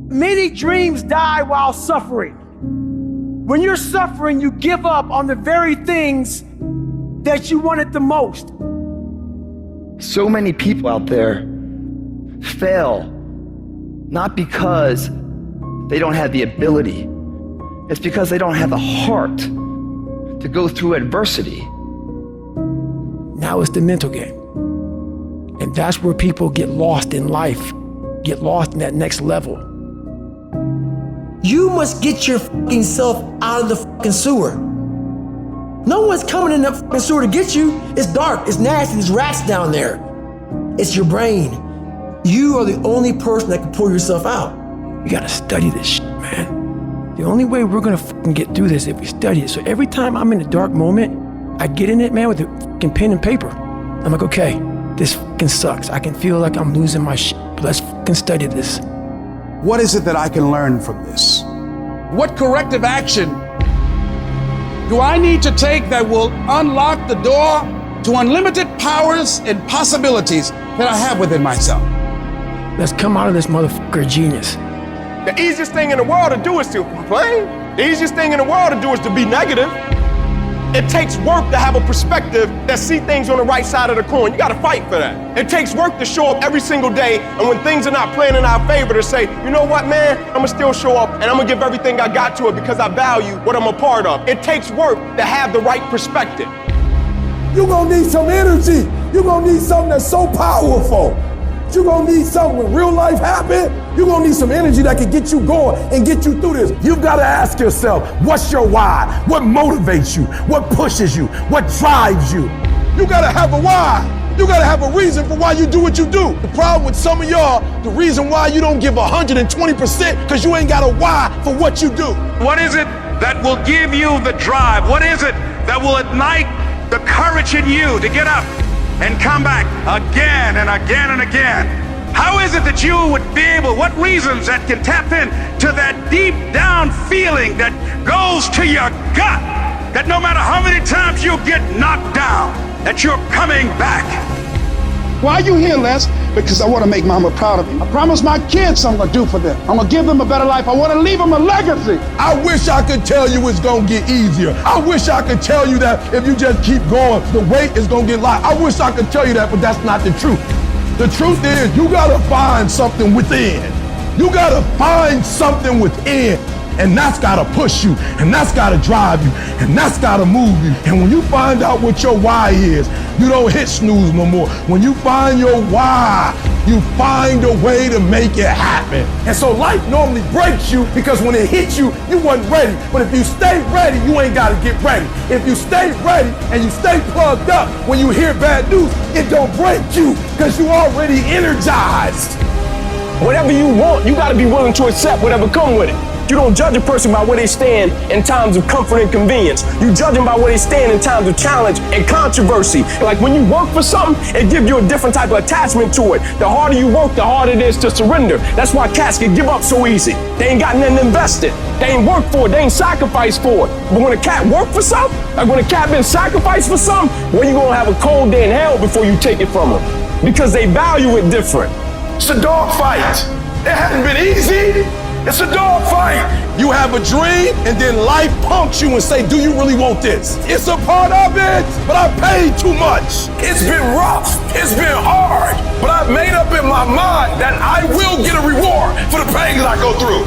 Many dreams die while suffering. When you're suffering, you give up on the very things that you wanted the most. So many people out there fail, not because they don't have the ability. It's because they don't have the heart to go through adversity. Now it's the mental game. And that's where people get lost in life, get lost in that next level. You must get your fucking self out of the fucking sewer. No one's coming in that fucking sewer to get you. It's dark, it's nasty, there's rats down there. It's your brain. You are the only person that can pull yourself out. We gotta study this shit, man. The only way we're gonna fucking get through this is if we study it. So every time I'm in a dark moment, I get in it, man, with a fucking pen and paper. I'm like, okay, this fucking sucks. I can feel like I'm losing my shit, but let's fucking study this. What is it that I can learn from this? What corrective action do I need to take that will unlock the door to unlimited powers and possibilities that I have within myself? Let's come out of this motherfucker genius. The easiest thing in the world to do is to complain. The easiest thing in the world to do is to be negative. It takes work to have a perspective that see things on the right side of the coin. You gotta fight for that. It takes work to show up every single day, and when things are not playing in our favor, to say, you know what, man, I'm gonna still show up, and I'm gonna give everything I got to it because I value what I'm a part of. It takes work to have the right perspective. You're gonna need some energy. You're gonna need something that's so powerful. You're gonna need something when real life happens. You're gonna need some energy that can get you going and get you through this. You've gotta ask yourself, what's your why? What motivates you? What pushes you? What drives you? You gotta have a why. You gotta have a reason for why you do what you do. The problem with some of y'all, the reason why you don't give 120% because you ain't got a why for what you do. What is it that will give you the drive? What is it that will ignite the courage in you to get up and come back again and again and again? How is it that you would be able, what reasons that can tap in to that deep down feeling that goes to your gut, that no matter how many times you get knocked down, that you're coming back? Why are you here, Les? Because I want to make Mama proud of me. I promise my kids I'm going to do for them. I'm going to give them a better life. I want to leave them a legacy. I wish I could tell you it's gonna get easier. I wish I could tell you that if you just keep going, the weight is gonna get light. I wish I could tell you that, but that's not the truth. The truth is, you gotta find something within. You gotta find something within. And that's gotta push you, and that's gotta drive you, and that's gotta move you. And when you find out what your why is, you don't hit snooze no more. When you find your why, you find a way to make it happen. And so life normally breaks you because when it hits you, you wasn't ready. But if you stay ready, you ain't gotta get ready. If you stay ready and you stay plugged up, when you hear bad news, it don't break you because you already energized. Whatever you want, you gotta be willing to accept whatever come with it. You don't judge a person by where they stand in times of comfort and convenience. You judge them by where they stand in times of challenge and controversy. Like when you work for something, it gives you a different type of attachment to it. The harder you work, the harder it is to surrender. That's why cats can give up so easy. They ain't got nothing invested. They ain't worked for it. They ain't sacrificed for it. But when a cat worked for something, like when a cat been sacrificed for something, well, you gonna have a cold day in hell before you take it from them. Because they value it different. It's a dog fight. It hasn't been easy. It's a dog fight. You have a dream and then life punks you and say, do you really want this? It's a part of it, but I paid too much. It's been rough. It's been hard, but I've made up in my mind that I will get a reward for the pain that I go through.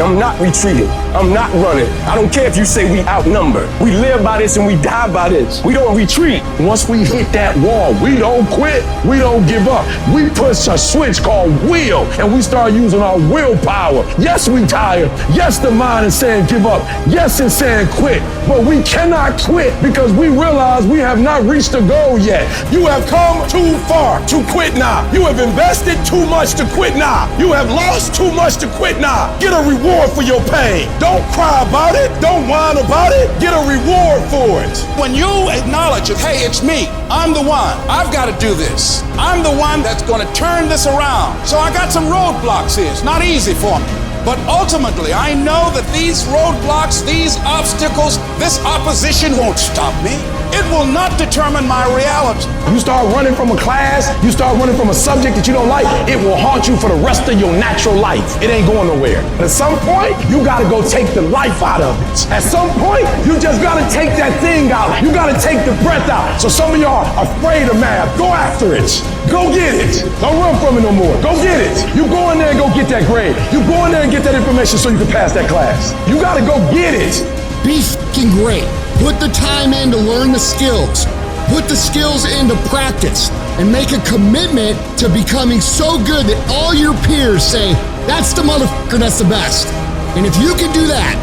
I'm not retreating. I'm not running. I don't care if you say we outnumber. We live by this and we die by this. We don't retreat. Once we hit that wall, we don't quit. We don't give up. We push a switch called will, and we start using our willpower. Yes, we tired. Yes, the mind is saying give up. Yes, it's saying quit. But we cannot quit because we realize we have not reached the goal yet. You have come too far to quit now. You have invested too much to quit now. You have lost too much to quit now. Get a reward for your pain. Don't cry about it. Don't whine about it. Get a reward for it. When you acknowledge it, hey, it's me. I'm the one. I've got to do this. I'm the one that's going to turn this around. So I got some roadblocks here. It's not easy for me. But ultimately, I know that these roadblocks, these obstacles, this opposition won't stop me. It will not determine my reality. You start running from a class, you start running from a subject that you don't like, it will haunt you for the rest of your natural life. It ain't going nowhere. At some point, you gotta go take the life out of it. At some point, you just gotta take that thing out. You gotta take the breath out. So some of y'all are afraid of math. Go after it. Go get it. Don't run from it no more. Go get it. You go in there and go get that grade. You go in there and get that information so you can pass that class. You gotta go get it. Be f***ing great. Put the time in to learn the skills. Put the skills into practice and make a commitment to becoming so good that all your peers say, that's the motherfucker that's the best. And if you can do that,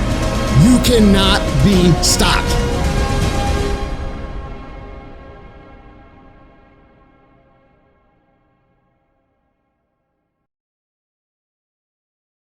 you cannot be stopped.